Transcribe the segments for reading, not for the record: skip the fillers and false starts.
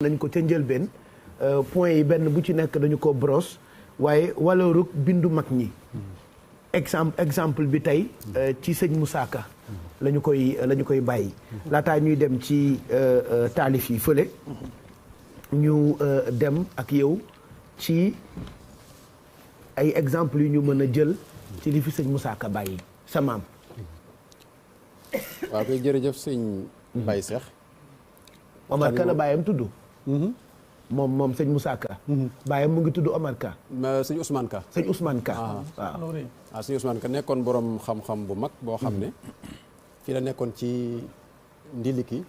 nañ ko ca njëlbeen point yi benn bu ci nekk dañu ko brosse waaye waloorug bindu mag ñi exemple bi tey ci sëñ Moussa Ka la ñu koy bàyyi laataa ñuy dem ci taalif yi fële ñu dem ak yow ci ay exemple yu ñu mën a jël ci li fi sëñ Moussa Ka bàyyi sa maam. waaw koy jërëjëf sëñ Baye Cheikh. Omar Ka la bàyyam tudd. moom sëñ Moussa Ka. bàyyam mu ngi tudd Omar Ka. sëñ Ousmane Ka. sëñ Ousmane Ka. waaw sëñ Ousmane Ka nekkoon borom xam-xam bu mag boo xam ne. fii la nekkoon ci Ndiliki.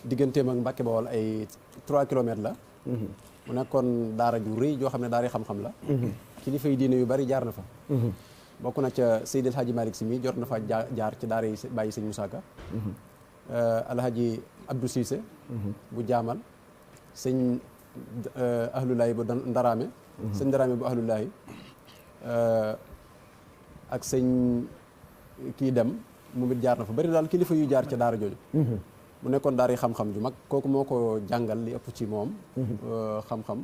digganteem ak Mbàkke Bawol ay 3 kilomètres la. mu nekkoon daara ju rëy joo xam ne daara xam-xam la. kilifa yi diine yu bari jaar na fa. bokk na ca Seydil Hadji Malick Sy mi jot na fa jaar ci daara yi bàyyi sëñ Moussa Ka. Alhaji Abdou Cissé. bu jaamal. sëñ ahlulaay bu Ndaraame. sëñ Ndaraame bu ahlulaay. ak sëñ kii dem moom it jaar na fa bari daal kilifa yu jaar ca daara jooju. mu nekkoon daara yi xam-xam ju mag kooku moo ko jàngal li ëpp ci moom. xam-xam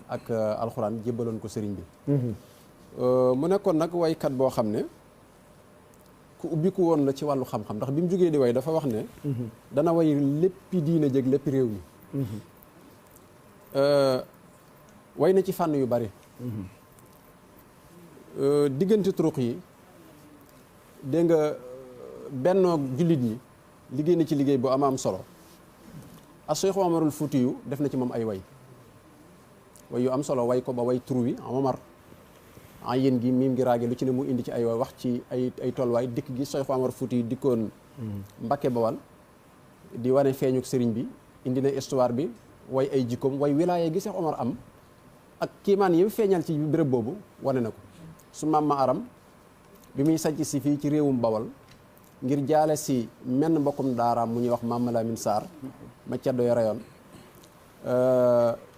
ak alxuraan jébbaloon ko sëriñ bi. mu nekkoon nag waykat boo xam ne ku ubbiku woon la ci wàllu xam-xam ndax bi mu jógee di way dafa wax ne. dana way léppi diine jëg léppi réew mi. way na ci fànn yu bari. diggante turuq yi dégg nga bennoo jullit ñi liggéey na ci liggéey bu am solo a Cheikh Omarul Fuutiyu def na ci moom ay way yu am solo way ko ba way tur wi Omar a yéen gi miim gi raage lu ci ne mu indi ci ay wax ci ay tolluwaay dikk gi Cheikh Omar Fuutiyu dikkoon Mbakke Bawal di wane feeñuk sëriñ bi indi na histoire bi way ay jikkoom way wilaaye gi Cheikh Omar am ak kiimaan yi feeñal ci béréb boobu wane na ko su maam ma aram bi muy sanc si fii ci réewum Bawal ngir jaale si menn mbokkum daaraam mu ñuy wax maam Malamine Sarr ma ceddo yo reyoon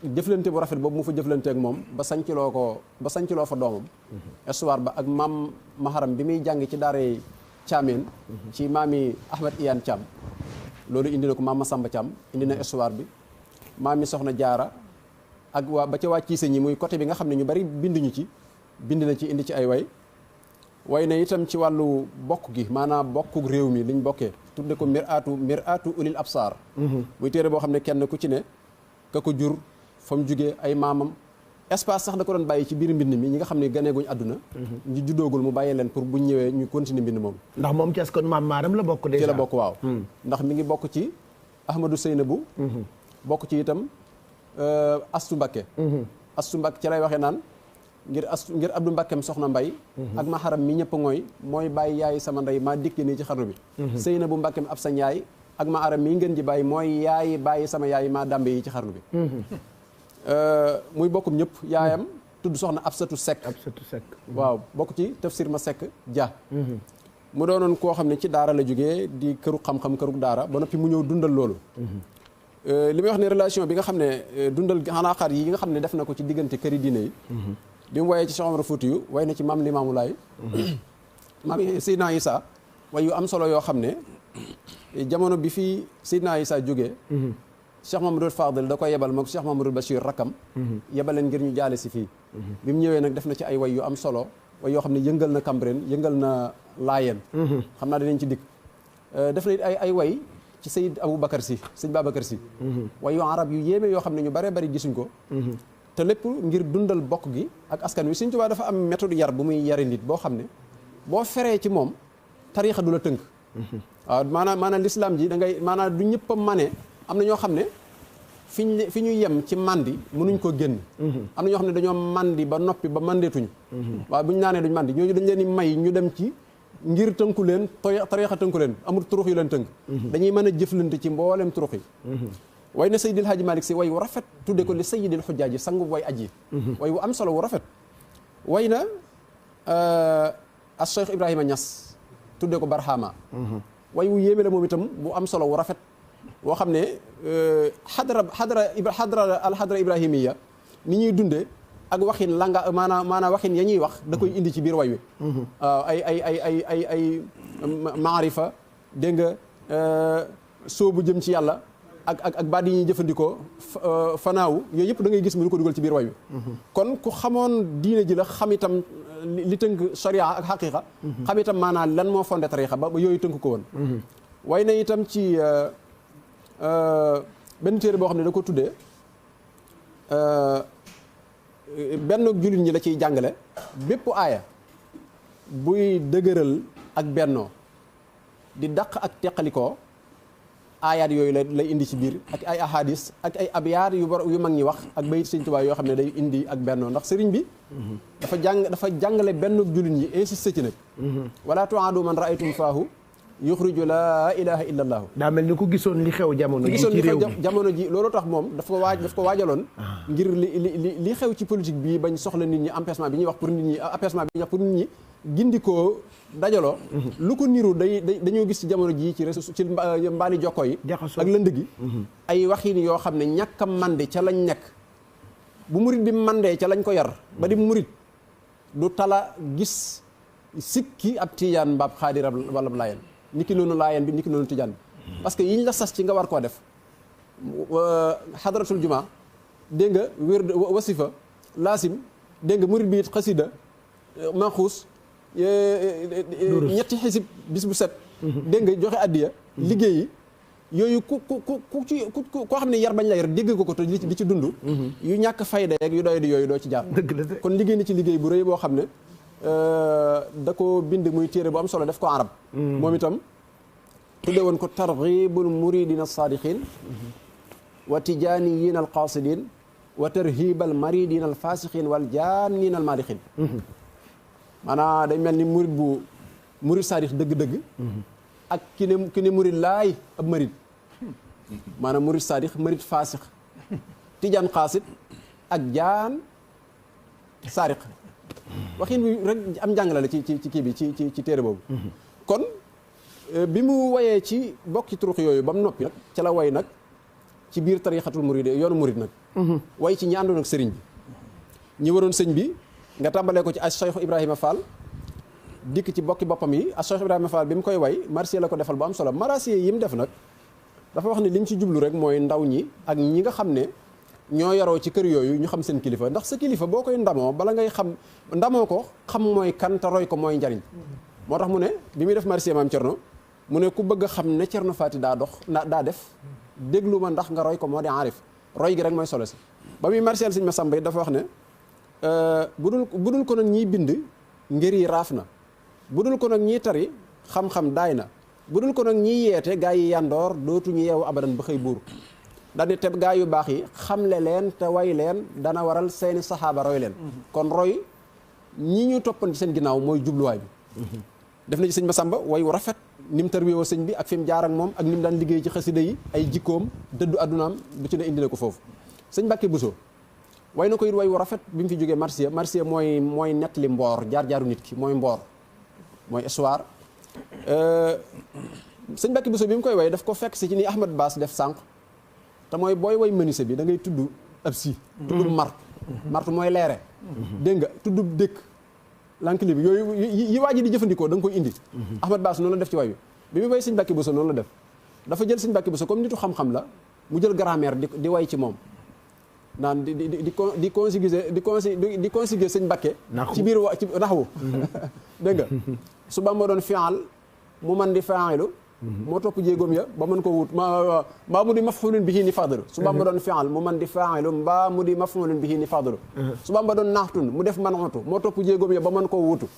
jëflante bu rafet boobu mu fa jëflante ak moom ba sanciloo fa doomam histoire ba ak maam maharam bi muy jàng ci daaray Caameen ci maami Ahmed Iyane Thiam loolu indi na ko maam Masamba Thiam indi na histoire bi maami Soxna Jaara ak waa ba ca waa Ciise ñi muy côté bi nga xam ne ñu bari binduñu ci bind na ci indi ci ay way na itam ci wàllu bokk gi maanaam bokku réew mi liñ bokkee tudde ko mir'atu ulil absar muy téere boo xam ne kenn ku ci ne ka ko jur fa mu jugee ay maamam espace sax da ko doon bàyyi ci biir mbind mi ñi nga xam ne ganeeguñ àdduna ñu juddoogul mu bàyyee leen pour buñ ñëwee ñu continuer mbind moom ndax moom ci askan maam maaram la bokk déjà ci la bokk waaw ndax mi ngi bokk ci Ahmadou Seynabou bokk ci itam Astu Mbakke Astu Mbakke ci lay waxee naan ngir Abdou Mbakkeem soxna Mbay ak ma xaram mi ñëpp ngooy mooy bàyyi yaay sama ndey maa dikki nii ci xarnu bi Seynabou Mbakkeem ab sa yaay ak ma aram mii ngeen ji bàyyi mooy yaay bàyyi sama yaay maa dàmbe yi ci xarnu bi muy bokkum ñëpp yaayam tudd soxna Absatu Sekk waaw bokk ci tafsir ma Sekk Dia mu doonoon koo xam ne ci daara la jógee di këru xam-xam këru daara ba noppi mu ñëw dundal loolu li may wax ne relation bi nga xam ne dundal xanaa xar yi nga xam ne def na ko ci diggante këri diine yi bi mu wayee ci Cheikh Omar Foutiyou way na ci maam Limaamu Laay maam Seydina Issa way yu am solo yoo xam ne jamono bi fii Seydina Issa jógee Cheikh Mamadou Fadel da koy yebal moom Cheikh Mamadou Bachir rakkam yebal leen ngir ñu jaale si fii bi mu ñëwee nag def na ci ay way yu am solo way yoo xam ne yëngal na Cambérène yëngal na Laayeen xam naa dinañ ci dikk def na ay way ci Seyd Aboubacar si sëñ Babacar si way yu arab yu yéeme yoo xam ne ñu bare bari gisuñ ko te lépp ngir dundal bokk gi ak askan wi Sëñ Tuubaa dafa am méthode yar bu muy yari nit boo xam ne boo feree ci moom tariixa du la tënk waaw maanaam l'islam ji da ngay maanaam du ñëpp a mane am na ñoo xam ne fi ñu yem ci mandi mënuñ ko génn am na ñoo xam ne dañoo mandi ba noppi ba mandeetuñ waaw bu ñu naanee duñ mandi ñooñu dañ leen di may ñu dem ci ngir tënku leen tariixa tënku leen amul turux yu leen tënk dañuy mën a jëflante ci mboolem turux yi way na Seydil Hadji Malick Sy way wu rafet tudde ko li Seydil Xujjaaji sangu way aji way wu am solo wu rafet way na as Cheikh Ibrahima Niass tudde ko Barhama way wu yéeme la moom itam bu am solo wu rafet woo xam ne xadra ibrahimiya ni ñuy dunde ak waxin langa maanaam waxin ya ñuy wax da koy indi ci biir way wi waaw ay maarifa dégg nga soobu jëm ci yàlla ak baat yi ñuy jëfandikoo fanaawu yooyu yëpp da ngay gis mu ko dugal ci biir way wi kon ku xamoon diine ji la xam itam li tënk sharia ak xaqiqa xam itam maanaam lan moo fondé tariqa ba yooyu tënk ko woon way na itam ci benn téere boo xam ne da ko tuddee benn jullit ñi la ciy jàngale bépp aaya buy dëgëral ak bennoo di dàq ak teqalikoo aayaat yooyu lay indi ci biir ak ay ahadis ak ay abyaat yu mag ñi wax ak bayit Sëriñ Tuubaa yoo xam ne day indi ak bennoo ndax sëriñ bi dafa jàngale benn jullit ñi insisté ci nag wala tuaadu man raaytum faahu yuxriju laa ilaha illa allaahu daa mel ni ku gisoon li xew jamono ji ci réew mi jamono ji loolu tax moom daf ko waajaloon ngir li xew ci politique bi bañ soxla nit ñi empêchement bi ñuy wax pour nit ñi apaisement bi ñuy wax pour nit ñi gindikoo dajaloo lu ko niru dañoo gis ci jamono ji ci mbaali jokko yi ak lënd gi ay waxin yoo xam ne ñàkk a mande ca lañ nekk bu murit bi mandee ca lañ ko yar ba di murit du tala gis sikki ab tiijaan mbaab xaadir wala laayeen niki noonu laayeen bi niki noonu tijaan bi parce que yiñ la sas ci nga war koo def xadratul juma dégg nga wér wasifa laasim dégg nga murit bi it xasida maxuus ñetti xisib bis bu set dégg nga joxe addiya liggéey yi yooyu ku ci koo xam ne yar bañ la yar dégg ko te di ci dund yu ñàkk fayda ak yu doy di yooyu doo ci jaar kon liggéey ni ci liggéey bu rëy boo xam ne da ko bind muy téere bu am solo def ko arab moom itam tudde woon ko targhibul muridina sadiqin wa tijaniyin al qasidin wa tarhibal maridina al fasiqin wal jannin al madixin maanaam day mel ni murid sadiq dëgg-dëgg ak ki ne murid laay ab marid maanaam murid sadiq marid fasiq tijaan qasid ak jaan sariq waxin bi rek am njàngale la ci kii bi ci téere boobu kon bi mu wayee ci bokki turux yooyu ba mu noppi nag ca la way nag ci biir tarixatul murid yoonu murid nag way ci ñi àndoon ak sëriñ bi ñi waroon sëñ bi nga tàmbalee ko ci as Cheikh Ibrahima Fall dikk ci bokki boppam yi as Cheikh Ibrahima Fall bi mu koy way marsiya la ko defal bu am solo marsiya yi mu def nag dafa wax ne li ñu ci jublu rek mooy ndaw ñi ak ñi nga xam ne ñoo yaroo ci kër yooyu ñu xam seen kilifa ndax sa kilifa boo koy ndamoo bala ngay xam ndamoo ko xam mooy kan te roy ko mooy njariñ moo tax mu ne bi muy def marsiya maam Cerno mu ne ku bëgg a xam ne Cerno Faati daa def déglu ma ndax nga roy ko moo di aarif roy gi rek mooy solo si ba muy marsiya sëñ Masamba dafa wax ne budul ko nag ñiy bind ngir yi raaf na budul ko nag ñiy tari xam-xam daay na budul ko nag ñiy yeete gaa yi yandoor dootuñu yeewu abadan ba xëy buur dañu teb gaa yu baax yi xamle leen te way leen dana waral seeni saxaaba roy leen kon roy ñi ñu toppan ci seen ginnaaw mooy jubluwaay bi def na ci sëñ Masamba way wu rafet ni mu tarwéewoo sëñ bi ak fi mu jaar ak moom ak ni mu daan liggéey ci xasida yi ay jikkoom dëddu addunaam bu ci ne indi na ko foofu sëñ Mbàkke Buso way na ko it way wu rafet bi mu fi jógee marsiya mooy nettali mboor jaar-jaaru nit ki mooy mboor mooy histoire sëñ Mbàkke Buso bi mu koy way daf ko fekk si ci ni Ahmad Baas def sànq te mooy booy way menuisier bi da ngay tudd ab si tudd martu mooy leere dégg nga tudd dëkk lankili bi yooyu yi waa ji di jëfandikoo da nga koy indi Ahmad Baas noonu la def ci way bi mu way sëñ Mbàkke Buso noonu la def dafa jël sëñ Mbàkke Buso comme nitu xam-xam la mu jël grammaire di way ci moom naan di conjuguer sëñ Mbàkke ci biir ci naxwu dégg nga su Bamba doon fi'al mu man di fa'ilu moo topp jéegoom ya ba mën ko wut mbaa mu di maf'ulun bihi ni fadilu su Bamba doon fi'al mu man di fa'ilu mbaa mu di maf'ulun bihi ni fadilu su Bamba doon naxtun mu def man'utu moo topp jéegoom ya ba mën koo wutu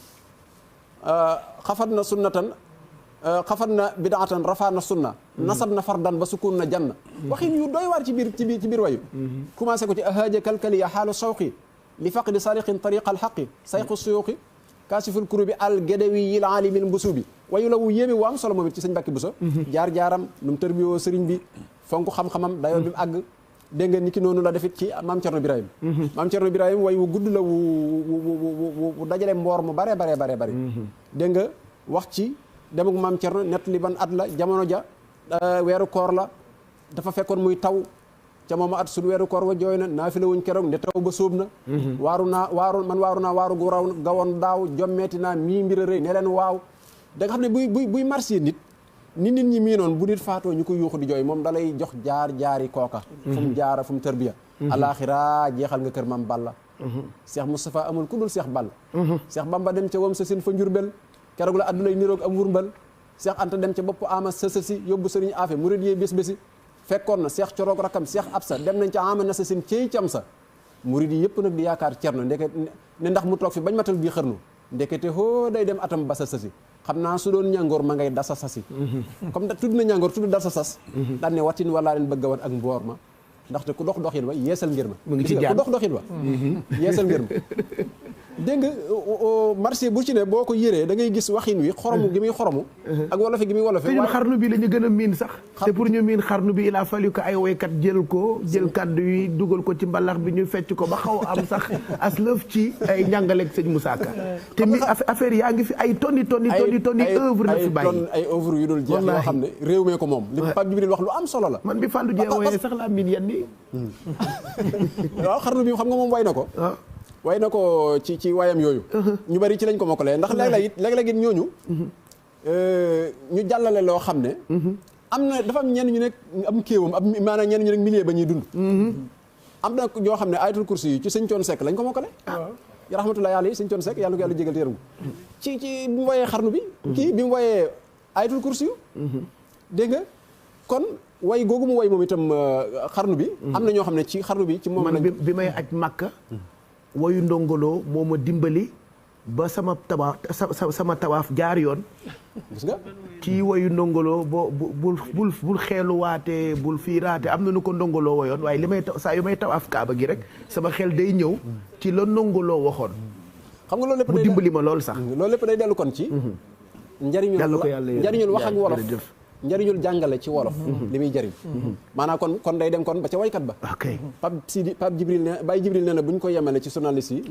xafat na sunnatan xafat na bidaatan rafaa na sunna nasab na fardan ba sukun na janna waxin yu doy waar ci biir wayu commencé ko ci ahaaja kalkali ya xaalu shawqi li faqdi sariqin tariqa alxaqi sayqu suyuqi kaasiful kurubi al gedewi yil alimil mbusubi wayu la wu yéeme wu am solo moom it ci sëñ Mbàkke Buso jaar-jaaram nu mu tërbiyoo sëriñ bi fonk xam-xamam dayoo bi mu àgg dégg nga ni ki noonu la defit ci maam Cerno Birahim maam Cerno Birahim way wu gudd la wu dajale mboor mu bare dégg nga wax ci dem ak maam Cerno nett li ban at la jamono ja weeru koor la dafa fekkoon muy taw ca moom at suñu weeru koor wa jooy na naa fi la wuñ keroog ne taw ba sóob na waaru naa waaru gu raw gawoon daaw jommeeti naa mii mbir a rëy ne leen waaw da nga xam ne buy marché nit ni nit ñi mii noonu bu nit faatoo ñu ko yuuxu di jooy moom dalay jox jaari kooka fu mu jaara fu mu tërbiya alaxira jeexal nga kër Maam Balla Cheikh Moustapha amul ku dul Cheikh Balla Cheikh Bamba dem ca wam sa sin fa Njurbel keroog la addulay niroog am wurmbal Cheikh Anta dem ca bopp ama sësa si yóbbu sëriñ Afe murid yee bés bési fekkoon na Cheikh Coroog rakam Cheikh Absa dem nañ ca ama na sa sin ciy cam sa murid yi yëpp nag di yaakaar Cerno ndeket ne ndax mu toog fi bañ matal bii xërnu ndekete hoo day dem atam basa sasi xam naa su doon ñàngoor ma ngay dasa sasi comme tudd na ñàngoor tudd dasa sas daan ne watin walaa leen bëgg a wat ak mboor ma ndaxte ku dox doxin wa yeesal ngir ma mu ngi ci jaan ku dox doxin wa yeesal ngir ma dégg nga marché bu ci ne boo ko yëree da ngay gis waxin wi xoromu gi muy xoromu ak wolofe gi muy wolofe te ñun xarnu bi la ñu gën a miin sax te pour ñu miin xarnu bi il a fallu que ay woykat jël kàddu yi dugal ko ci mbalax bi ñu fecc ko ba xaw am sax as lëf ci ay njàngaleeg sëñ Moussa Ka te mi affaire yaa ngi fi ay tonni œuvre la fi bàyyi ay œuvre yu dul jeex yoo xam ne réew mee ko moom li Pape Djibril wax lu am solo la man bi Fallou Dieng wooyee sax laa miin yenn yi waaw xarnu bi xam nga moom way na ko way na ko ci wayam yooyu ñu bari ci lañ ko mokkalee ndax léeg-léeg it ñooñu ñu jàllale loo xam ne am na dafa am ñenn ñu nekk am kéewam am maanaam ñenn ñu nekk milieu ba ñuy dund am na ñoo xam ne ayatul kursi yi ci sëñ Coon Seck lañ ko mokkale rahmatullahi alayhi sëñ Coon Seck yàlla ko yàlla jégal te yërëm ci bi mu woyee xarnu bi kii bi mu woyee ayatul kursi yu dégg nga kon way googu mu way moom itam xarnu bi am na ñoo xam ne ci xarnu bi ci moom lañ bi may aj Makka wayu ndongoloo moo ma dimbali ba sama tawaaf jaar yoon gis nga ci wayu ndongoloo bul xeeluwaate bul fiiraate am na nu ko ndongoloo wayoon waaye li may saa yu may tawaaf kaaba gi rek sama xel day ñëw ci la ndongoloo waxoon xam nga loolu lépp mu dimbali ma lool sax loolu lépp day dellu kon ci njariñul wax ak wolof njariñul jàngale ci wolof li muy jariñ maanaam kon day dem kon ba ca waykat ba Pape Djibril ne Baye Djibril ne na bu ñu ko yemale ci journaliste yi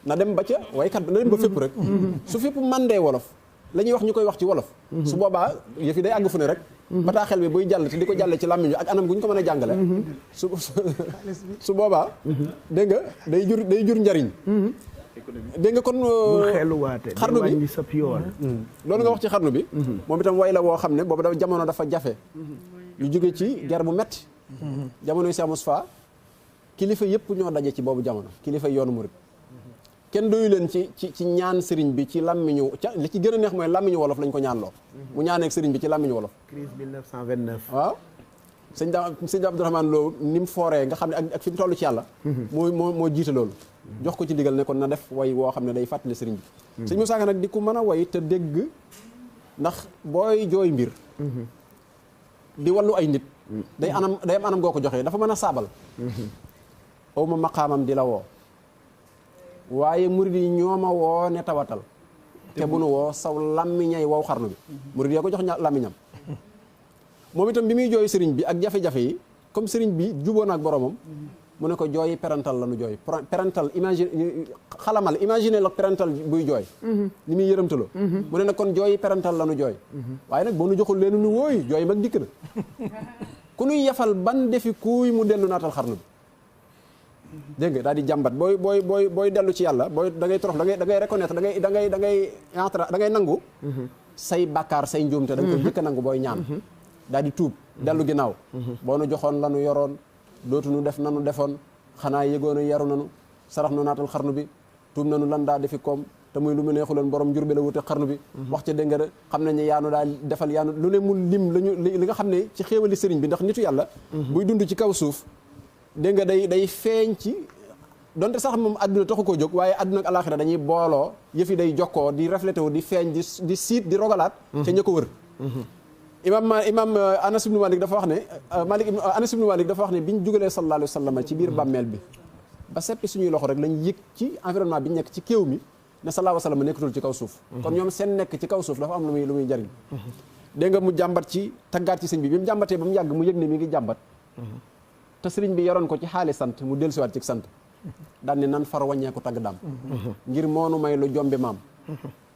na dem ba ca waykat ba na dem ba fépp rek su fépp mandee wolof la ñuy wax ñu koy wax ci wolof su boobaa yëf yi day àgg fu ne rek bataaxel bi buy jàll te di ko jàlle ci làmmiñ ak anam gu ñu ko mën a jàngale su boobaa dégg nga day jur njariñ dégg nga kon xarnu bi loolu nga wax ci xarnu bi moom itam way la woo xam ne boobu dafa jamono dafa jafe lu jóge ci guerre bu metti jamono yi Cheikh Moustapha kilifa yëpp ñoo daje ci boobu jamono kilifa yoonu murid kenn doyu leen ci ñaan sëriñ bi ci làmmiñu li ci gën a neex mooy làmmiñu wolof lañ ko ñaan loo mu ñaaneek sëriñ bi ci làmmiñu wolof crise 1929 waaw sëñ Abdourahmane Lo ni mu fooree nga xam ne ak fi mu toll ci yàlla moo jiite loolu jox ko ci digal ne kon na def way woo xam ne day fàttali sëriñ bi sëñ Moussa Ka nag di ku mën a way te dégg ndax booy jooy mbir di wallu ay nit day am anam goo ko joxee dafa mën a saabal aw ma maqaamam di la woo waaye murid yi ñoo ma woo ne tawatal te bu nu woo saw làmmiñay wow xarnu bi murid yi ko jox làmmiñam moom itam bi muy jooy sëriñ bi ak jafe-jafe yi comme sëriñ bi juboon ak boromam mu ne ko jooyi parental la nu jooy parental imagine la parental buy jooy ni muy yërëmtaloo mu ne nag kon jooyi parental la nu jooy waaye nag boo nu joxul leen nu wooy jooy mag dikk na ku nuy yefal ban defi kuuy mu dellu naatal xarnu bi dégg nga daal di jàmbat booy dellu ci yàlla da ngay torox da ngay reconnaître da ngay nangu say bàkkaar say njuumte da nga koy jëkk a nangu booy ñaan daal di tuub dellu ginnaaw boo nu joxoon la nu yoroon dootu nu def nanu defoon xanaa yëgoon a yaru nanu sarax nu naatal xarnu bi tuub nanu lan daa defi koom te muy lu mu neexuloon borom njur bi la wute xarnu bi wax ca dégg nga xam nañ ne yaanu daal defal yaanu lu ne mu lim lañu li nga xam ne ci xéewali sëriñ bi ndax nitu yàlla buy dund ci kaw suuf dégg nga day feeñ ci donte sax moom àdduna taxu koo jóg waaye àdduna ak alaaxira dañuy booloo yëf yi day jokkoo di reflété wu di feeñ di siit di rogalaat ca ña ko wër imam Anas ibnu Malik dafa wax ne Anas ibnu Malik dafa wax ne biñ jugalee sallallahu alayhi wa sallam ci biir bàmmeel bi ba seppi suñuy loxo rek lañ yëg ci environnement bi ñu nekk ci kéew mi ne sallallahu alayhi wa sallam nekkatul ci kaw suuf kon ñoom seen nekk ci kaw suuf dafa am lu muy jariñ dégg nga mu jàmbat ci taggaat ci sëñ bi mu jàmbatee ba mu yàgg mu yëg ne mi ngi jàmbat te sëriñ bi yoroon ko ci xaali sant mu dellusiwaat ci sant daan ne nan far wàññeeku tagg daam ngir moonu may lu jombi maam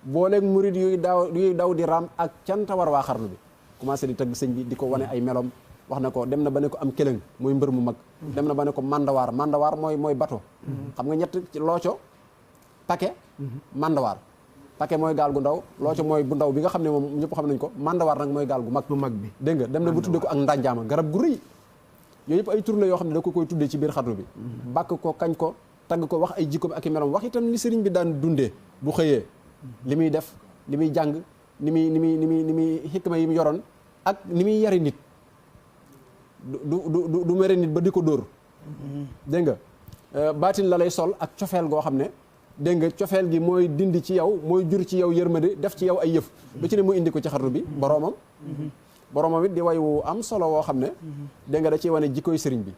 booleeg murid yuy daw di raam ak canta war waa xarnu bi commencé di tagg sëñ bi di ko wane ay melom wax na ko dem na ba ne ko am këlëng mooy mbër mu mag dem na ba ne ko mandawaar mooy bato xam nga ñett looco pake mandawaar paquet mooy gaal gu ndaw looco mooy bu ndaw bi nga xam ne moom ñëpp xam nañ ko mandawaar nag mooy gaal gu mag bi dégg nga dem na bu tuddee ko ak ndanjaama garab gu rëy yooyu yëpp ay tur la yoo xam ne da ko koy tuddee ci biir xatru bi bàkk ko kañ ko tagg ko wax ay jikkoom ak i meloom wax itam li sëriñ bi daan dundee bu xëyee li muy def li muy jàng ni muy xikma yi mu yoroon ak ni muy yari nit du mere nit ba di ko dóor dégg nga baatin la lay sol ak cofeel goo xam ne dégg nga cofeel gi mooy dindi ci yow mooy jur ci yow yërmande def ci yow ay yëf lu ci ne mu indi ko ci xatru bi boroomam it di way wu am solo woo xam ne dégg nga da ciy wane jikkooy sëriñ bi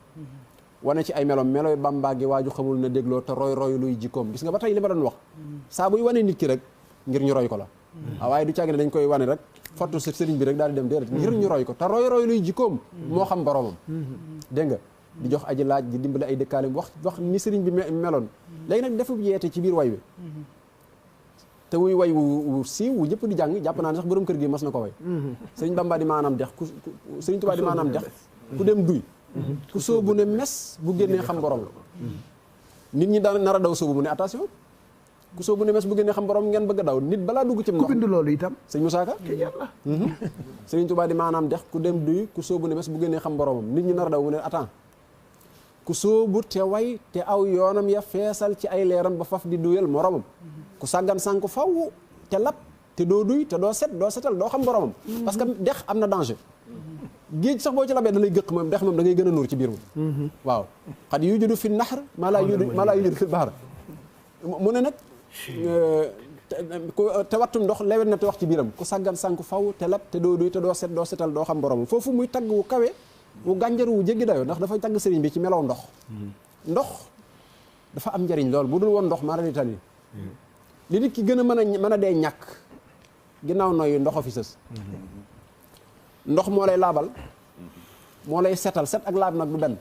wane ci ay melom melooy Bàmbaa gi waaju xamul na dégloo te roy luy jikkoom gis nga ba tey li ma doon wax saa buy wane nit ki rek ngir ñu roy ko la waaye du caagi ne dañ koy wane rek fottu sëriñ bi rek daal di dem déedéet ngir ñu roy ko te roy luy jikkoom moo xam boroomam dégg nga di jox aji laaj di dimbali ay dëkkaaleem wax ni sëriñ bi meloon léegi nag defu yeete ci biir way wi te wuy way wu siiw wu ñëpp di jàng jàpp naa ne sax borom kër gi mas na ko way sëriñ Bamba di maanaam dex sëriñ Tuubaa di maanaam dex ku dem duy ku soobu ne mes bu génnee xam borom nit ñi daan nar a daw soobu mu ne attention ku soobu ne mes bu génnee xam borom ngeen bëgg a daw nit balaa dugg ci ndox ku bind loolu itam sëñ Moussa Ka sëriñ Tuubaa di maanaam dex ku dem duy ku soobu ne mes bu génnee xam boromam nit ñi nar a daw mu ne attends ku soobu te way te aw yoonam ya feesal ci ay leeram ba faf di duyal moromam ku sàggan sànku faw te lap te doo duy te doo setal doo xam boromam parce que dex am na danger géej sax boo ci labee da lay gëq moom dex moom da ngay gën a nuur ci biir moom waaw xad yujudu fi nahr maa laa yujudu fi bahr mu ne nag te wattum ndox lewet na te wax ci biiram ku sàggan sànku faw te lap te doo duy te doo setal doo xam boromam foofu muy tagg wu kawe wu gànjar wu jéggi dayoo ndax dafay tagg sëriñ bi ci melaw ndox dafa am njariñ lool bu dul woon ndox maa di tali li nit ki gën a mën a dee ñàkk ginnaaw nooyu ndox a fi sës ndox moo lay laabal moo lay setal set ak laab nag du benn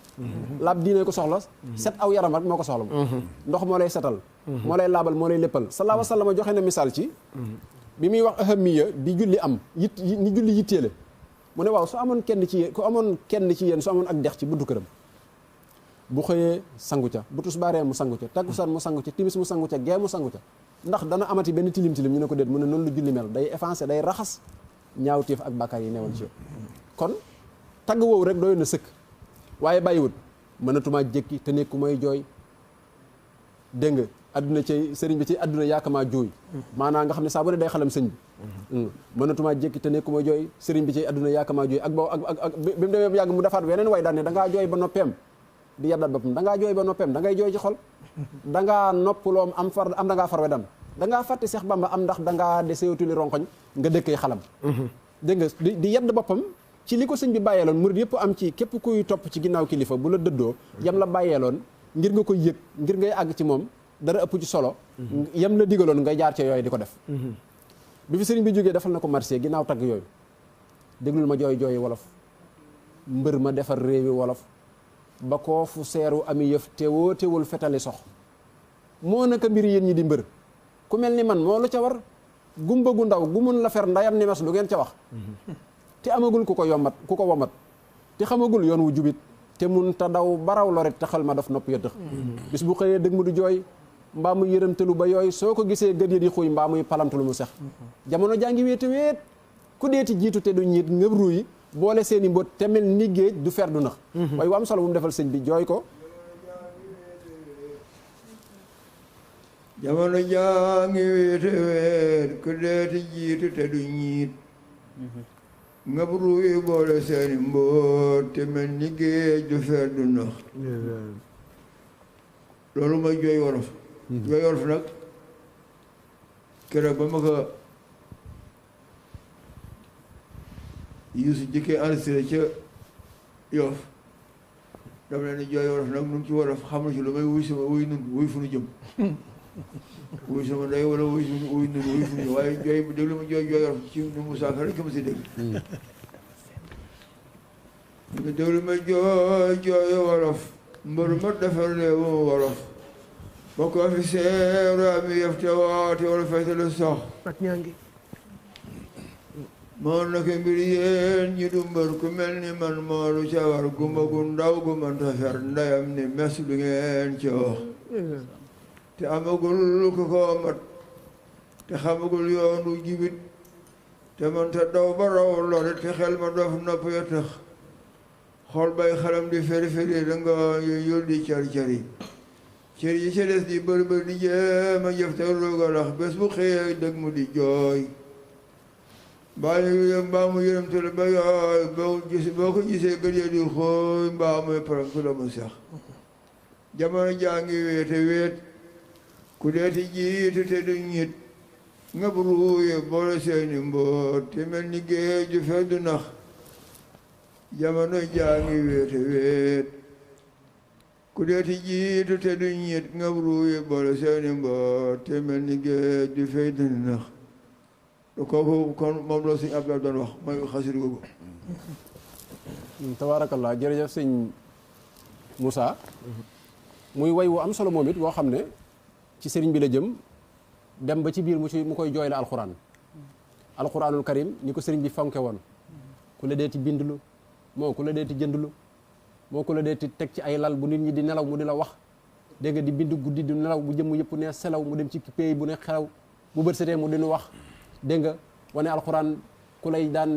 laab diine ko soxla set aw yaram rek moo ko soxla ndox moo lay setal moo lay laabal moo lay léppal sallallahu alayhi wa sallam joxe na misaal ci bi muy wax ahamiya bi julli am ni julli yitteele mu ne waaw su amoon kenn ci yéen su amoon ak dex ci buntu këram bu xëyee sangu ca bu tusbaaree mu sangu ca takkusaan mu sangu ca timis mu sangu ca gee mu sangu ca ndax dana amati benn tilim ñu ne ko déet mu ne noonu lu julli mel day effacer day raxas ñaawteef ak bàkkaar yi newoon ci yow kon tagg woowu rek doy na sëkk waaye bàyyiwut mënatumaa jékki te nekku may jooy dégg nga adduna ci sëriñ bi ci adduna yaakamaa jooy maanaam nga xam ne saa bu ne day xalam sëñ bi mënatumaa jékki te nekku may jooy sëriñ bi ci adduna yaakamaa jooy ak bi mu demee yàgg mu defaat weneen way daan ne da ngaa jooy ba noppeem di yaddaat boppam da ngaa jooy ba noppeem da ngay jooy ci xol da ngaa noppaloom am da ngaa far wedan da ngaa fàtte Seex Bamba am ndax da ngaa deseetuli ronkoñ nga dëkkee xalam dégg nga di yedd boppam ci li ko sëñ bi bàyyeeloon murid yëpp am ci képp kuy topp ci ginnaaw kilifa bu la dëddoo yam la bàyyeeloon ngir nga koy yëg ngir ngay àgg ci moom dara ëpp ci solo yam la digaloon ngay jaar ci yooyu di ko def bi fi sëriñ bi jógee defal na ko marché ginnaaw tagg yooyu déglul ma jooy wolof mbër ma defar réewi wolof ba koo fu seeru ami yëf te wootewul fetali sox moo naka mbir yéen ñi di mbër ku mel ni man moo la ca war gumba gu ndaw gu mun la fer ndayam ni mes lu ngeen ca wax te amagul ku ko womat te xamagul yoon wu jubit te mun ta daw baraw loret te xel ma daf nopp ya tëx bis bu xëyee dëgg mu du jooy mbaa muy yërëmtalu ba yooyu soo ko gisee gët ya di xuy mbaa muy palamtalu mu sex jamono jàngi wéete wéet ku deeti jiitu te du ñiit ngëb ruuyi boole seeni mbóot te mel ni géej du fer du nax waaye wu am solo bu mu defal sëñ bi jooy ko jamono jàngi wéete wéet ku deeti jiitu te du ñiit ngëb ruuyi boole seeni mbóot te mel ni géej du fer du nax loolu mooy jooy wolof jooy wolof nag keroog ba ma ko Youssou jëkkee enregistré ca Yoff dama leen ni jooy wolof nag nun ci wolof xam na ci lu may wuy sama wuy nun wuy fu nu jëm wuy sama ndey wala wuy nun wuy fu nu jëm waaye jooy déglu ma jooy wolof ci nu Moussa Ka rek ma si dégg nga déglu ma jooy wolof mbër ma defar réewu wolof ba ko fi seeru ami yëf te waate wala faytale sox moo naka mbir yéen ñi du mbër ku mel ni man moolu ca war gumba gu ndaw gu mënta fer ndayam ni mes lu ngeen ca wax te amagul ku ko mat te xamagul yoonu jibit te man te daw ba raw lorit te xel ma dof nopp ya tax xool bay xalam di feri feri da nga yul di cari cari cër yi ci des di bëri bëri di jéem a jëf te roog a lax bés bu xëyee dëgg mu di jooy mbaa mu yërëm te ba yooy boo ko gisee gën yee di xooy mbaa muy paranku la mu sax jamono jaa ngi wéete wéet ku deeti jiitu te du ñit nga buruye boole seeni mboot te mel ni géej ju feddu nax jamono jaa ngi wéete wéet ku deeti jiitu te du ñit nga buruye boole seeni mboot te mel ni géej ju feddu nax kooku kon moom la sëñ Abdou doon wax mooy xasida googu. tabaarakallah jërëjëf sëñ Moussa. muy way wu am solo moom it woo xam ne ci sëriñ bi la jëm dem ba ci biir mu koy jooy la alxuraan. alxuraanul karim ni ko sëriñ bi fonke woon ku la deeti bindlu moo ku la deeti jëndlu moo ku la deeti teg ci ay lal bu nit ñi di nelaw mu di la wax dégg nga di bind guddi di nelaw bu jëmm yëpp ne selaw mu dem ci pays bu ne xelaw bu bët setee mu dinu wax. dégg nga wane alxuraan ku lay daan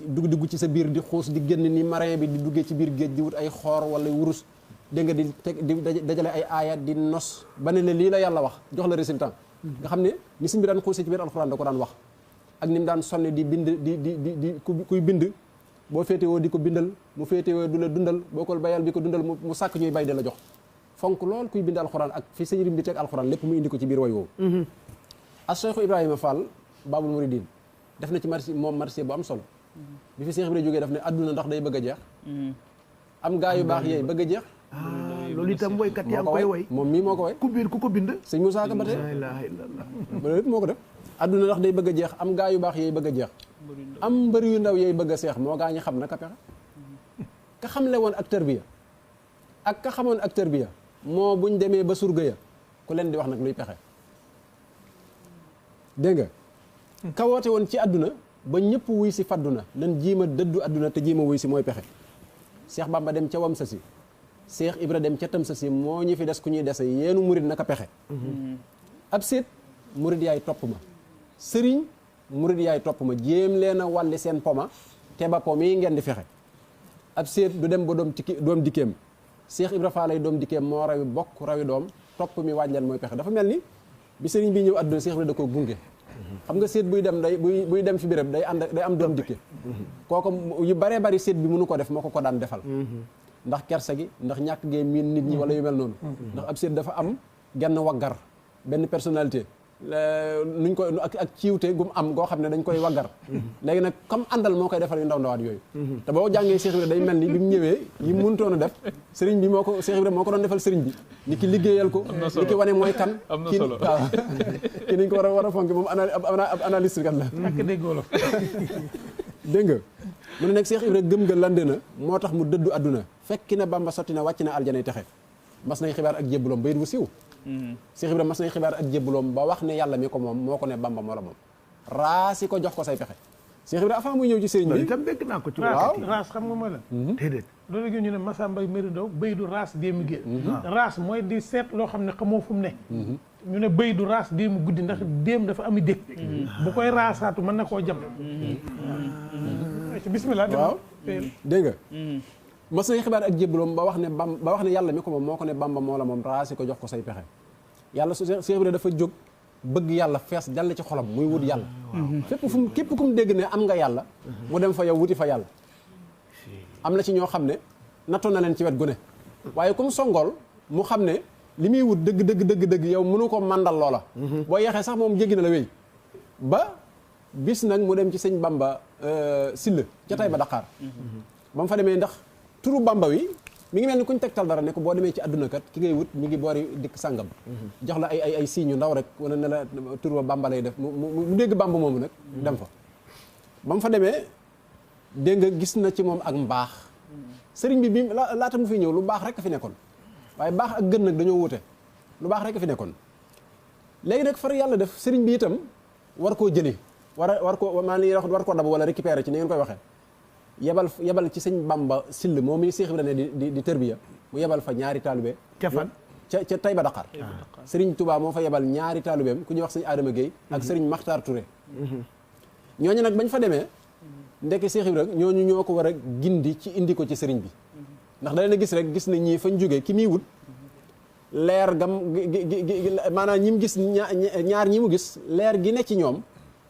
dugg ci sa biir di xuus di génn ni marin bi di duggee ci biir géej di wut ay xoor wala wurus dégg nga di dajale ay aayat di nos ba ne lii la yàlla wax jox la résultat nga xam ne ni sëñ bi daan xuusee ci biir alxuraan da ko daan wax ak ni mu daan sonne di bind di kuy bind boo féetewoo di ko bindal mu féetewoo du la dundal boo ko bayal bi ko dundal mu sàkk ñuy bay di la jox fonk lool kuy bind alxuraan ak fi sëñ bi teg alxuraan lépp mu indi ko ci biir way woowu as Cheikh Ibrahima Fall Babul Mouridine def na ci marché bu am solo bi fi Cheikh Ibrahima jógee daf ne adduna ndax day bëgg a jeex am gaa yu baax yeey bëgg a jeex loolu itam woykat yaa ngi koy woy moom mii moo ko woy ku ko bind sëñ Moussa Ka ba tey la ilaha illallah loolu lépp moo ko def adduna ndax day bëgg a jeex am gaa yu baax yeey bëgg a jeex am mbëri yu ndaw yeey bëgg a seex moo gaa ñi xam na ka pexe ka xamle woon acteur bi ya ak ka xamoon acteur bi ya moo buñ demee ba surga ya ku leen di wax nag luy pexe dégg nga ka woote woon ci àdduna ba ñëpp wuy si fadduna nan jiima dëddu àdduna te jiima wuy si mooy pexe Cheikh Bamba dem ca wam sa si Cheikh Ibra dem ca tam sa si moo ñu fi des ku ñuy dese yeenu murid naka pexe ab seet murid yaay topp ma sëriñ murid yaay topp ma jéem leen a wàlli seen poma te ba pom yi ngeen di fexe ab seet du dem ba doom dikkeem Cheikh Ibra Fall lay doom dikkeem moo rawi bokk rawi doom topp mi waaj leen mooy pexe dafa mel ni bi sëriñ bi ñëw àdduna Cheikh Ibra da koo gunge xam nga seet buy dem buy dem fi béréb day am doom dikke kooku yu baree bari seet bi mënu ko def moo ko daan defal ndax kersa gi ndax ñàkk gee miin nit ñi wala yu mel noonu ndax ab seet dafa am genn waggar benn personnalité nuñ koy ak ciwte gum am goo xam ne dañ koy waggar léegi nag comme àndal moo koy defal yu ndaw ndawaat yooyu te boo jàngee Cheikh Ibra day mel ni bi mu ñëwee yi mënutoon a def sëriñ bi Cheikh Ibra moo ko doon defal sëriñ bi ni ki liggéeyal ko ni ki wane mooy kan kii waaw kii niñ ko war a fonk moom ab analyste kat la ak déggoo la dégg nga mu ne nag Cheikh Ibra gëm nga lande na moo tax mu dëddu àdduna fekki na Bamba sotti na wàcc na aljanay texe mas nañ xibaar ak jébbuloom bayit bu siiw Cheikh Ibra mas nañ xibaar ak jébbuloom ba wax ne yàlla mi ko moom moo ko ne Bamba moo la moom raasi ko jox ko say pexe Cheikh Ibra avant muy ñëw ci sëriñ bi itam dégg naa ko ci waaw raas xam nga mooy la déedéet loolu gi ñu ne Massamba Mbéri Ndaw béy du raas déemu gé raas mooy di seet loo xam ne xamoo fu mu ne ñu ne béy du raas déemu guddi ndax déem dafa ami dëkk bu koy raasaatu mën na koo jam bismillah waaw dégg nga mas nañ xibaar ak jébbuloom ba wax ne yàlla mi ko moom moo ko ne Bamba moo la moom raasi ko jox ko say pexe yàlla su Cheikh Ibra dafa jóg bëgg yàlla fees dal ci xolam muy wut yàlla képp fu mu dégg ne am nga yàlla mu dem fa yow wuti fa yàlla am na ci ñoo xam ne nattoon na leen ci wet gu ne waaye comme songool mu xam ne li muy wut dëgg yow mënu ko màndal loola boo yeexee sax moom jéggi na la wéy ba bis nag mu dem ci sëñ Bamba Silla ca tay ba Dakar ba mu fa demee ndax turu Bamba wi mi ngi mel ni kuñ tegtal dara ne ko boo demee ci àdduna kat ki ngay wut mi ngi boori dikk sàngam jox la ay signes yu ndaw rek wala ne la tur ba Bamba lay def mu dégg Bamba moomu nag dem fa ba mu fa demee dégg nga gis na ci moom ak mbaax sëriñ bi laata mu fi ñëw lu baax rek fi nekkoon waaye baax ak gën nag dañoo wute lu baax rek fi nekkoon léegi nag far yàlla def sëriñ bi itam war koo jëli war koo dab wala récupérer ci ni ngeen koy waxee yebal ci sëñ Bamba Sill moom mi Cheikh Ibra ne di tërbiya mu yebal fa ñaari taalibe ca fan ca Taïba Dakar Serigne Touba moo fa yebal ñaari taalibeem ku ñuy wax sëñ Adama Gueye ak Serigne Makhtar Touré ñooñu nag bañ fa demee ndekki Cheikh Ibra ñooñu ñoo ko war a gindi ci indi ko ci Serigne bi ndax da leen a gis rek gis na ñii fañ jógee ki muy wut leer gam maanaam ñi mu gis ñaar ñi mu gis leer gi ne ci ñoom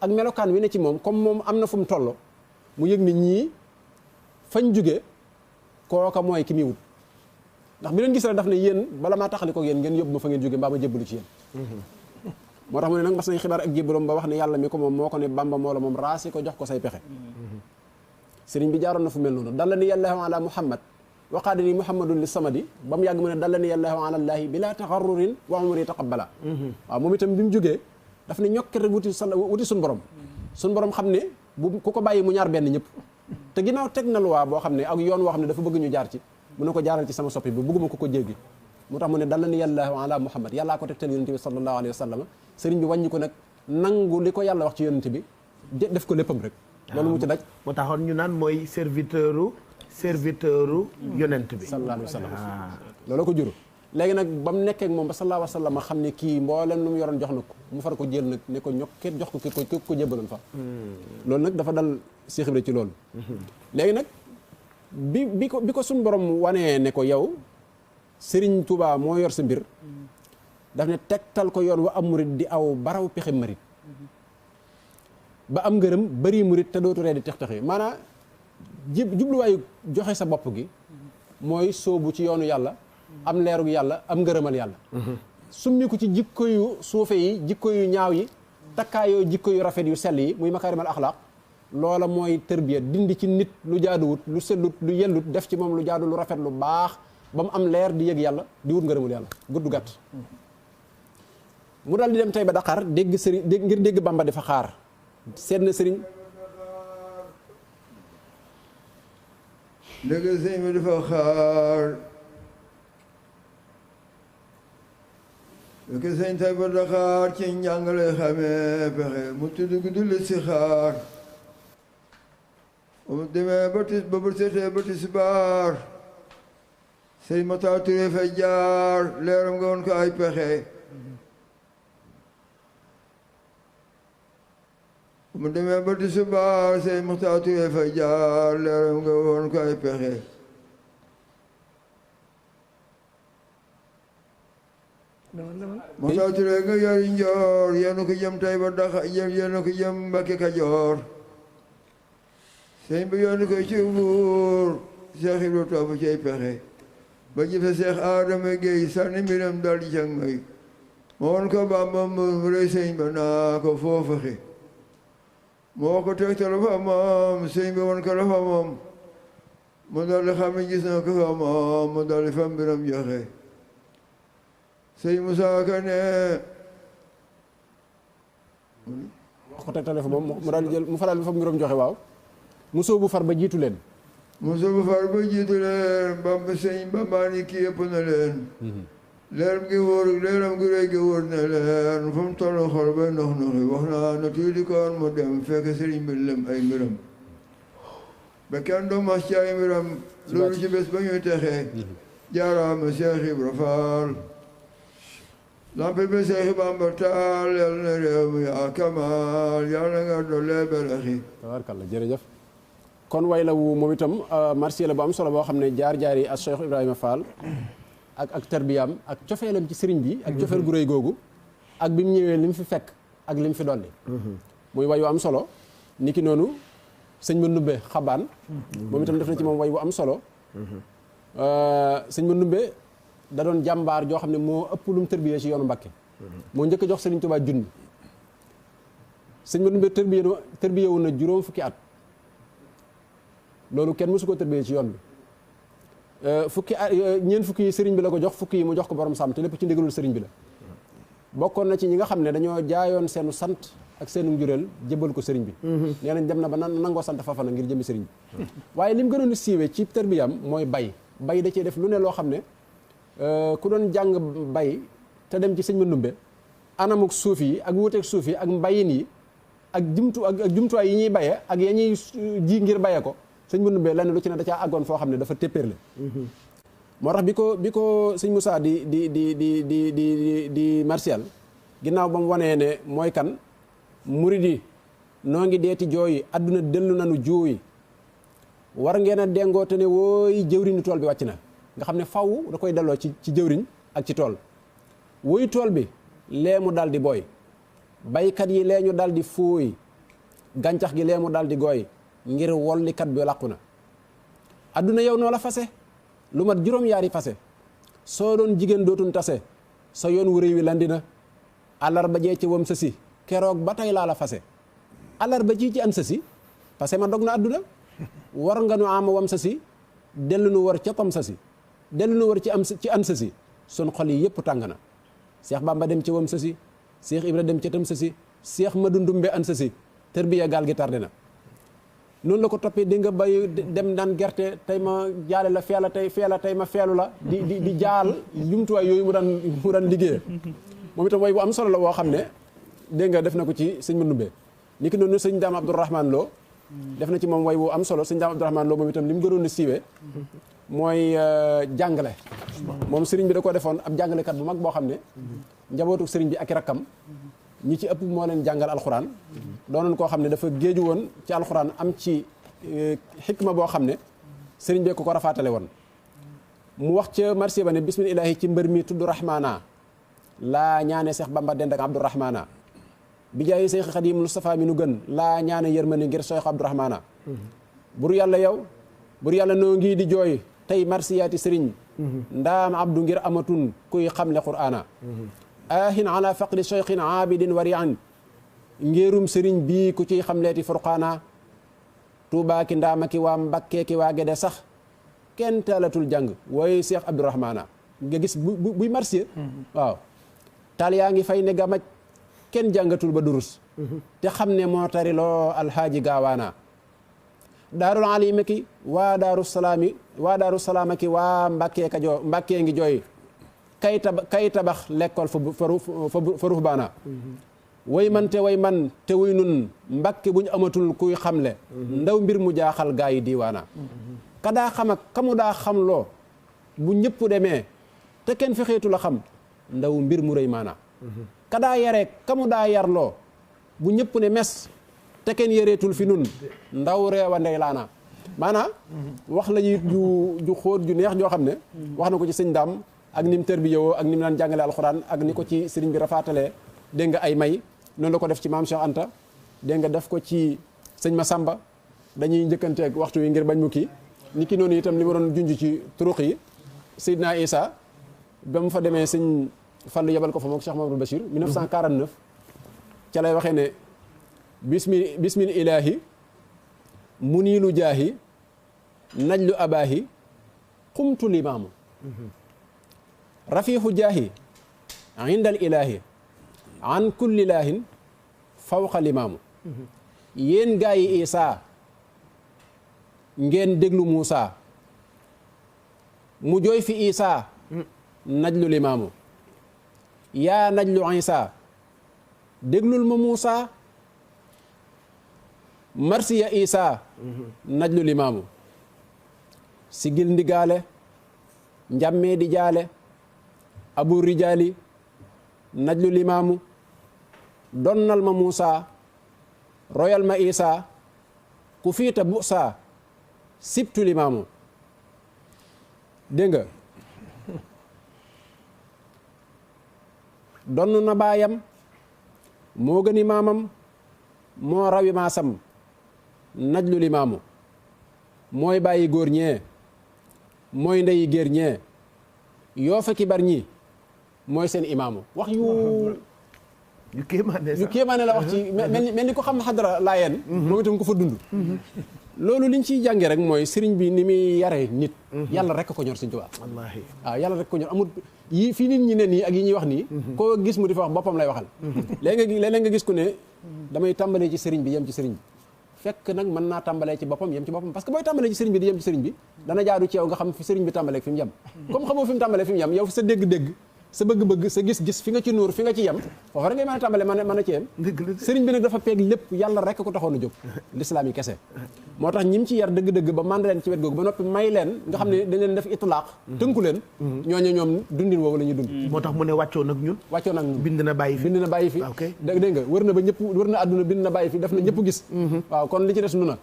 ak melokaan wi ne ci moom comme moom am na fu mu toll mu yëg ni ñii fañ jóge kooka mooy ki muy wut ndax bi leen gis rek daf ne yéen bala maa taxali ko yéen ngeen yóbbu ma fa ngeen jóge mbaa ma jébbalu ci yéen moo tax mu ne nag mas nañ xibaar ak jébbalam ba wax ne yàlla mi ko moom moo ko ne Bamba moo la moom raasi ko jox ko say pexe sëriñ bi jaaroon na fu mel noonu dalla ni yàllaahu ala muhammad waqaada ni muhammadun li samadi ba mu yàgg mu ne dalla ni yàllaahu ala llaahi bila taxarrurin wa umri taqabbala waaw moom itam bi mu jógee daf ne ñokket rek wuti suñu borom xam ne bu ku ko bàyyi mu ñaar benn ñëpp te ginnaaw teg na luwaa boo xam ne ak yoon woo xam ne dafa bëgg ñu jaar ci mu ne ko jaaral ci sama soppi bi bëgguma ko jéggi mu tax mu ne dalla ni yàllaahu ala muhammad yàllaa ko tegtal yonente bi sallallahu alayhi wa sallam sëriñ bi wàññi ko nag nangu li ko yàlla wax ci yonente bi def ko léppam rek loolu mu ci daj moo taxoon ñu naan mooy serviteur yonent bi sallallahu alayhi wa sallam loolu ko juru léegi nag ba mu nekkee ak moom ba sallallahu alayhi wa sallam xam ne kii mboolem lu mu yoroon jox na ko mu far ko jël nag ne ko ñokket jox ko ki ko jébbaloon fa loolu nag dafa dal Cheikh Ibra ci loolu léegi nag bi ko suñ borom wanee ne ko yow Serigne Touba moo yor sa mbir daf ne tegtal ko yoon wa am murit di aw baraw pexe marit ba am ngërëm bari murit te dootu ree di tex-texi maanaam jubluwaayu joxe sa bopp gi mooy sóobu ci yoonu yàlla am leerug yàlla am ngërëmal yàlla summi ko ci jikko yu suufe yi jikko yu ñaaw yi takkaayoo jikko yu rafet yu sell yi muy makaarimal axlaaq loola mooy tërbiya dindi ci nit lu jaaduwut lu sellut lu yellut def ci moom lu jaadu lu rafet lu baax ba mu am leer di yëg yàlla di wut ngërëmul yàlla gudd gàtt mu daal di dem Taïba Dakar dégg sëriñ ngir dégg Bamba dafa xaar seet na sëriñ léegi sëñ bi dafa xaar léegi sëñ Taïba Dakar ci njàngale xamee pexe mu tudd guddul si xaar mu demee ba bët setee ba tisbaar sëñ Matar Touré fa jaar leeram nga woon ko ay pexe mu demee ba tisbaar sëñ Matar Touré fa jaar leeram nga woon ko ay pexe Matar Touré nga yori njoor yéen ko jëm Taïba Dakar yéen ko jëm Mbàkke Kajoor sëñ bi yoonu ko ci buur Cheikh Ibra topp ci ay pexe ba jëfe Cheikh Adama Gueye sànni mbiram dal di cag may moo woon ko Bamba mu rëy sëñ ba naa ko foofaxe moo ko tegtal fa moom sëñ bi woon ko la fa moom mu dal di xam ne gis na ko fa moom mu dal di fa mbiram joxe sëñ Moussa Ka ne wax ko tegtale fa moom mu daal di jël mu faral di fa mbiram joxe waaw mu sóobu far ba jiitu leen Musu far ba jiitu leen Bamba sëñ Bamba ni kii yëpp na leen leeram gi wóor leeram gi réy gi wóor na leen fu mu toll xol bay nox noxi wax naa na tuuti koon mu dem fekk sëriñ bi lem ay mbiram ba kenn du mas ci ay mbiram loolu ci bés ba ñuy texee jaaraama Cheikh Ibra Fall lampe bi Cheikh Bamba taal yal na réew mi yaa kamal yal na nga dolle beraxi tabaarkalla jërëjëf kon way la wu moom itam marché la bu am solo boo xam ne jaar-jaar yi ak Cheikh Ibrahima Fall ak tarbiyaam ak cofeelam ci sëriñ bi ak cofeel gu rëy googu ak bi mu ñëwee li mu fi fekk ak li mu fi dolli muy way wu am solo ni ki noonu sëñ ma nubbe xabaan moom itam def na ci moom way wu am solo sëñ ma nubbe da doon jàmbaar joo xam ne moo ëpp lu mu tërbiyee ci yoonu Mbàkke moo njëkk a jox sëriñ Tuubaa junni sëñ ma nubbe tërbiyee wu na juróom fukki at loolu kenn mësu ko tërbiyee ci yoon bi ñeent fukki yi sëriñ bi la ko jox fukki yi mu jox ko borom sàmm te lépp ci ndigalul sëriñ bi la bokkoon na ci ñi nga xam ne dañoo jaayoon seenu sant ak seenu njureel jébbal ko sëriñ bi nee nañ dem na ba nangoo sant Fafana ngir jëmi sëriñ bi waaye li mu gënoon a siiwee ci tarbiyam mooy bay da cee def lu ne loo xam ne ku doon jàng bay te dem ci sëñ Mandumbe anamuk suuf yi ak wuuteeg suuf yi ak mbayin yi ak jumtuwaay yi ñuy baye ak ya ñuy ji ngir baye ko sëñ Mandumbe lenn lu ci ne da caa àggoon foo xam ne dafa téppéerle moo tax bi ko sëñ Moussa di Martial ginnaaw ba mu wanee ne mooy kan murid yi noo ngi deeti jooyi adduna dellu nanu juuyi war ngeen a dengoo te ne wooy jëwriñu tool bi wàcc na nga xam ne faw da koy delloo ci jëwriñ ak ci tool woy tool bi lee mu dal di booy baykat yi lee ñu dal di fuuy gàncax gi lee mu dal di gooy ngir wollikat bi làqu na adduna yow noo la fase lu mat juróom-yaari fase soo doon jigéen dootun tase sa yoon wu réy wi landi na àllarba jee ci wam sa si keroog ba tey laa la fase àllarba ji ci an sa si parce que ma dog na adduna war nga nu ama wam sa si dellu nu war ca tam sa si dellu nu war ci an sa si sun xol yi yëpp tàng na Seex Bamba dem ci wam sa si Seex Ibra dem ca tam sa si Seex Madu Ndumbe an sa si tërbiya gaal gi tardé na noonu la ko toppee di nga bay dem daan gerte tey ma jaale la feela tey ma feelu la di jaal jumtuwaay yooyu mu daan liggéey moom itam way bu am solo la woo xam ne dégg nga def na ko ci sëñ Mandumbe ni ki noonu sëñ Daam Abdourahmane Lo def na ci moom way bu am solo sëñ Daam Abdourahmane Lo moom itam li mu gënoon a siiwee mooy jàngale moom sëriñ bi da ko defoon ab jàngalekat bu mag boo xam ne njabootu sëriñ bi ak i rakkam ñi ci ëpp moo leen jàngal alxuraan doonoon koo xam ne dafa géeju woon ci alxuraan am ci xikma boo xam ne sëriñ bee ko rafaatale woon mu wax ca marché ba ne bismillahi ci mbër mi tudd rahmaana laa ñaane Seex Bamba dend ak Abdourahmana bi jaayi Seex Xadim Mustafa mi nu gën laa ñaane yërmande ngir Seex Abdourahmana bur yàlla yow bur yàlla noo ngi di jooy tey marsiyaati sëriñ ndaam abdu ngir amatun kuy xamle qur'aana ahin ala faqdi cheikhin aabidin warian ngéerum sëriñ bii ku ciy xamleeti furqaana tuubaa ki ndaama ki waa mbakkee ki waa gede sax kenn taalatul jàng wooy Seex Abdourahmana nga gis buy marsiya waaw taal yaa ngi fay ne gamaj kenn jàngatul ba durus te xam ne moo tari loo alhaaji gaawaana daarul alima ki waa daaru salaama ki waa mbàkkee ngi jooy kay tabax lekkool fa ruhbaana way man te wuy nun mbàkke buñ amatul kuy xamle ndaw mbir mu jaaxal gaa yi diiwaana ka daa xam ak kamu daa xam loo bu ñëpp demee te kenn fexeetu la xam ndaw mbir mu rëy maana ka daa yaree kamu daa yarloo bu ñëpp ne mes te kenn yëreetul fi nun ndaw reewa ndey laana maanaam wax la ju xóot ju neex joo xam ne wax na ko ci sëñ Daam ak ni mu tërbiyewoo ak ni mu daan jàngale alxuraan ak ni ko ci sëriñ bi rafaatalee dégg nga ay may noonu la ko def ci maam Cheikh Anta dégg nga def ko ci sëñ Masamba dañuy njëkkanteeg waxtu wi ngir bañ mu kii ni ki noonu itam li ma doon junj ci turuq yi Seydina Isa ba mu fa demee sëñ Fallu yebal ko fa mook Cheikh Mamadou Bachir 1949 ca lay waxee ne bismil ilaahi muniilu jaahi najlu abaahi xumtu limaamu rafiixu jaahi indal ilaahi an kulli laahin fawqa limaamu yéen gaa yi Isaa ngeen déglu Muusaa mu jooy fi Isaa najlu limaamu yaa najlu Isaa déglul ma Muusaa marsiya Isaa najlu limaamu sigil ndigaale njàmmee di jaale abu rijaali najlu limaamu donnal ma Muusaa royal ma Isaa ku fiita busaa sibtu limaamu dégg nga donn na baayam moo gëni maamam moo rawi maasam najlu limaamu mooy bàyyi góor ñee mooy ndeyi géer ñee yoo fa kibar ñi mooy seen imaamu wax yu kéemaane la wax ci mel ni ko xam xadara laayeen moom itam ko fa dund loolu liñ ciy jànge rek mooy sëriñ bi ni muy yare nit yàlla rek ko ñor Sëriñ Tuubaa wallaahi waaw yàlla rek ko ñor amul yi fii nit ñi ne nii ak yi ñuy wax nii koo gis mu di fa wax boppam lay waxal léeg-léeg nga gis ku ne damay tàmbalee ci sëriñ bi yem ci sëriñ bi fekk nag mën naa tàmbalee ci boppam yem ci boppam parce que booy tàmbalee ci sëriñ bi di yem ci sëriñ bi dana jaadu ci yow nga xam fi sëriñ bi tàmbalee fi mu yem comme xamoo fi mu tàmbalee fi mu yem yow sa dégg-dégg sa bëgg-bëgg sa gis-gis fi nga ci nuur fi nga ci yem foofu rek ngay mën a tàmbale mën a ci yem sëriñ bi nag dafa peeg lépp yàlla rek ko taxoon a jóg lislaam yi kese moo tax ñi mu ci yar dëgg-dëgg ba mànd leen ci wet googu ba noppi may leen nga xam ne dañ leen def itlaaq tënku leen ñooñu ñoom dundin woowu la ñuy dund moo tax mu ne wàccoo nag ñun bind na bàyyi fi dégg nga wër na ba ñëpp wër na àdduna bind na bàyyi fi def na ñëpp gis waaw kon li ci des nu na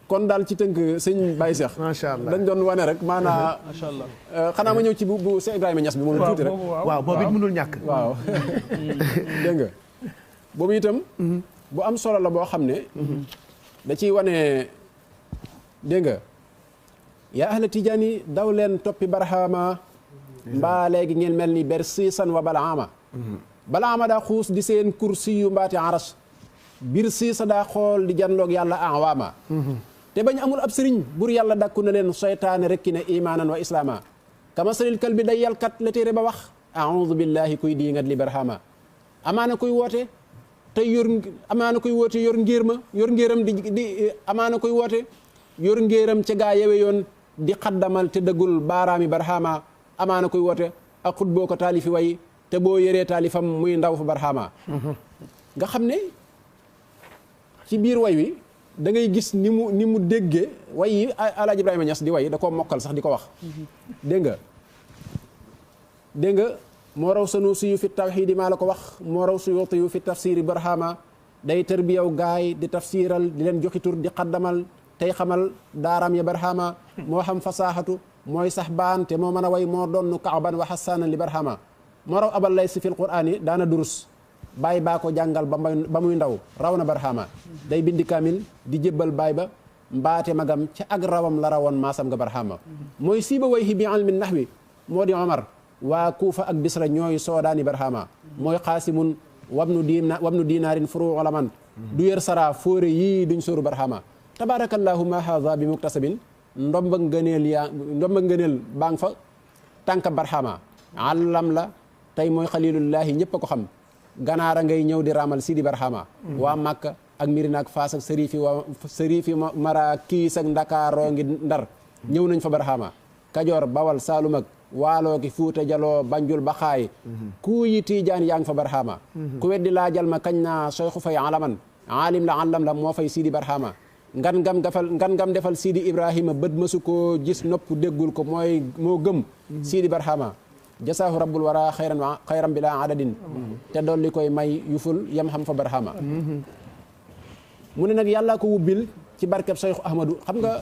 kon daal ci tënk sëñ Baye Cheikh macha allah dañ doon wane rek maanaa macha allah xanaa ma ñëw ci bu Cheikh Ibrahima Niass bi moom tuuti rek waaw boobu it mënul ñàkk waaw dégg nga boobu itam bu am solo la boo xam ne da ciy wane dégg nga yaa ahla tijaani daw leen toppi barahama mbaa léegi ngeen mel ni ber siisan wa balaama daa xuus di seen kursi yu mbaati aras biir siisa daa xool di janloog yàlla awaama te bañ amul ab sëriñ bur yàlla dàkku na leen seytaane rekki ne imaanan wa islaama kama salil kal bi day yalkat la téere ba wax a'udhu billahi kuy diingat li barhama amaana kuy woote tey amaana kuy woote yor ngéeram di amaana kuy woote yor ngéeram ca gaa yewe yoon di xaddamal te dëggul baaraami barhama amaana kuy woote ak xut boo ko taalifi way te boo yëree taalifam muy ndaw fa barhama nga xam ne ci biir way wi da ngay gis ni mu déggee way yi Alaaji Ibrahima Niass di way da koo mokkal sax di ko wax dégg nga moo raw Sanusi yu fi tawxiidi maa la ko wax moo raw Suyuuti yu fi tafsiri barhama day tërbiyaw gaay di tafsiral di leen joxi tur di xaddamal tey xamal daaraam ya barhama moo xam fasaaxatu mooy sax baan te moo mën a way moo doon kaaban wa xasaanan li barhama moo raw abal lay si fil quraan yi daana durus baay baa ko jàngal ba muy ndaw raw na barhama day bindi kaamil di jébbal baay ba mbaate magam ca ak rawam la rawoon maasam nga barhama mooy siiba way hi bi ilmin nahwi moo di Omar waa Kuufa ak Bisra ñooy soodaani barhama mooy xaasimun wabnu dinaarin furu olaman du yer sara fóore yii duñ sóoru barhama tabarakallahu ma haza bi muktasabin ndomba ngëneel baa nga fa tànka barhama àllam la tey mooy xalilullahi ñëpp a ko xam ganaara ngay ñëw di ramal sidi barhama waa Makka ak Mirina ak Faas ak sërifi mara kiis ak Ndakaaroo ngi Ndar ñëw nañ fa barhama Kajoor Bawal Saalum ak Waaloo ki Fuuta Jaloo Banjul Baxaay ku yi Tiijaan yaa ngi fa barhama ku weddi laajal ma kañ naa Soyxu Fay alaman aalim la allam la moo fay sidi barhama ngan ngam defal sidi Ibrahima bët mësu koo gis nopp déggul ko moo gëm sidi barhama jasaahu rabbul wara xayran bila adadin te dolli koy may yuful yam xam fa barhama mu ne nag yàllaa ko wubbil ci barkeb Cheikh Ahmadou xam nga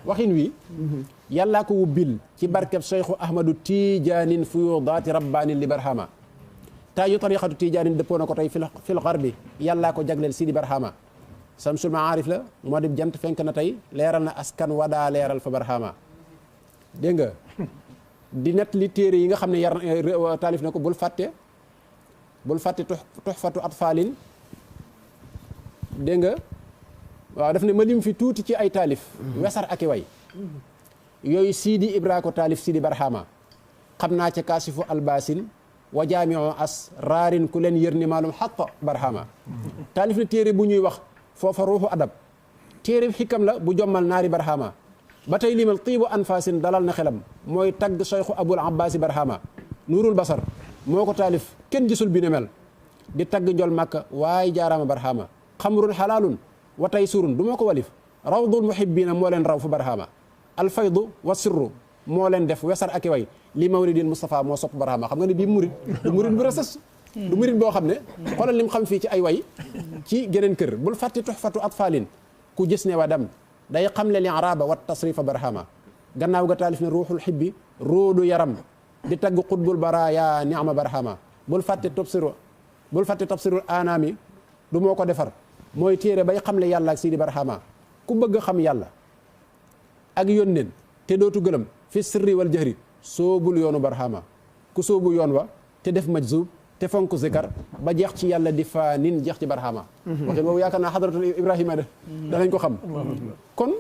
waxin wi yàllaa ko wubbil ci barkeb Cheikh Ahmadou Tijaanin fuyudaati rabbaanin li barhama taaju tariqatu Tijaanin dëppoo na ko tey fil garbi yàllaa ko jagleel sidi barhama samsul maarif la moo di jant fenk na tey leeral na askan wadaa leeral fa barhama dégg nga di net li téere yi nga xam ne taalif na ko bul fàtte tuxfatu atfaalin dégg nga waaw daf ne ma lim fi tuuti ci ay taalif wesar ak i way yooyu Sidi Ibra ko taalif Sidi barhama xam naa ca kaasifu albaasin wa jaamiu as raarin ku leen yër ni maalum xatta barhama taalif na téere bu ñuy wax foofa ruuxu adab téere xikam la bu jommal naari barhama ba tey limal tiibu anfasin dalal na xelam mooy tagg Cheikhu Abul Abbaasi barhama nuurul basar moo ko taalif kenn gisul bi ne mel di tagg njol Makka waaye jaaraama barhama xamrun xalaalun wa tay surun du moo ko walif rawdul muhibbina moo leen raw fa barhama alfaydu wa sirru moo leen def wesar ak i way li mawlidil Mustafa moo sopp barhama xam nga ne bii murid du murid bu rasas du murid boo xam ne xoolal lim xam fii ci ay way ci geneen kër bul fàtti tuxfatu atfaalin ku gis ne wa dem day xam le li araba wa tasrifa barhama gannaaw ga taalif ne ruuxul xibbi róodu yaram di tagg xutbul baraya ni'ma barhama bul fàtte tafsirul anami du moo ko defar mooy téere bay xam le yàlla ak sidi barhama ku bëgg xam yàlla ak yónneen te dootu gëlëm fi sirri wal jahri soobul yoonu barhama ku soobu yoon wa te def majzub te fonk zikar ba jeex ci yàlla di fa nin jeex ci barhama waxin boobu yaakaar naa xadratul Ibrahima danañ ko xam kon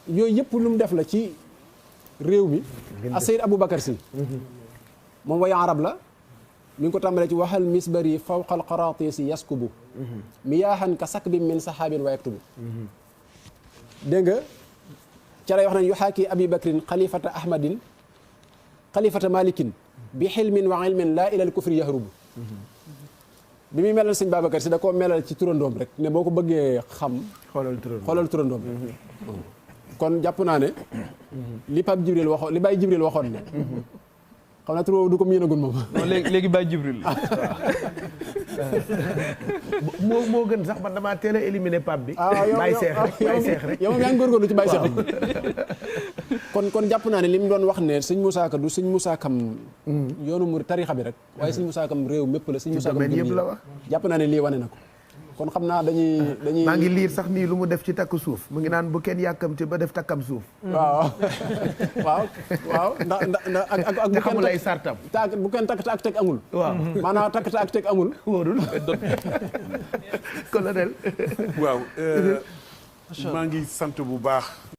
yooyu yëpp lu mu def la ci réew mi a Seyd Aboubacar Si moom way arab la mi ngi ko tàmbalee ci waxal misbari fawqal qaratisi yaskubu miyaahan ka sakbin min sahabin wa yaktubu dégg nga ca lay wax nañ yuxaaki abi bakrin xalifata ahmadin xalifata malikin bi xilmin wa ilmin laa ilal kufri yahrubu bi muy melal sëñ Babacar si da koo melal ci turandoom rek ne boo ko bëggee xam xoolal turandoom kon jàpp naa ne li Pape Djibril waxoon li Baye Djibril waxoon ne xam naa tur du ko miinagul moom léegi Baye Djibril moo gën sax man damaa teel a éliminer Pape bi Baye Seex rek yow moom yaa ngi góorgóorlu ci Baye Seex kon jàpp naa ne li mu doon wax ne sëñ Moussa Ka du sëñ Moussa Kam yoonu mu tarixa bi rek waaye sëñ Moussa Kam réew mépp la sëñ Moussa Kam yëpp la wax jàpp naa ne lii wane na ko kon xam naa dañuy maa ngi liir sax nii lu mu def ci takk suuf mu ngi naan bu kenn yàkkamte ba def takkam suuf waaw ndax ak te xamul ay sartam bu kenn takk ak teg amul waaw maanaam takk ak teg amul wóorul colonel waaw maa ngi sant bu baax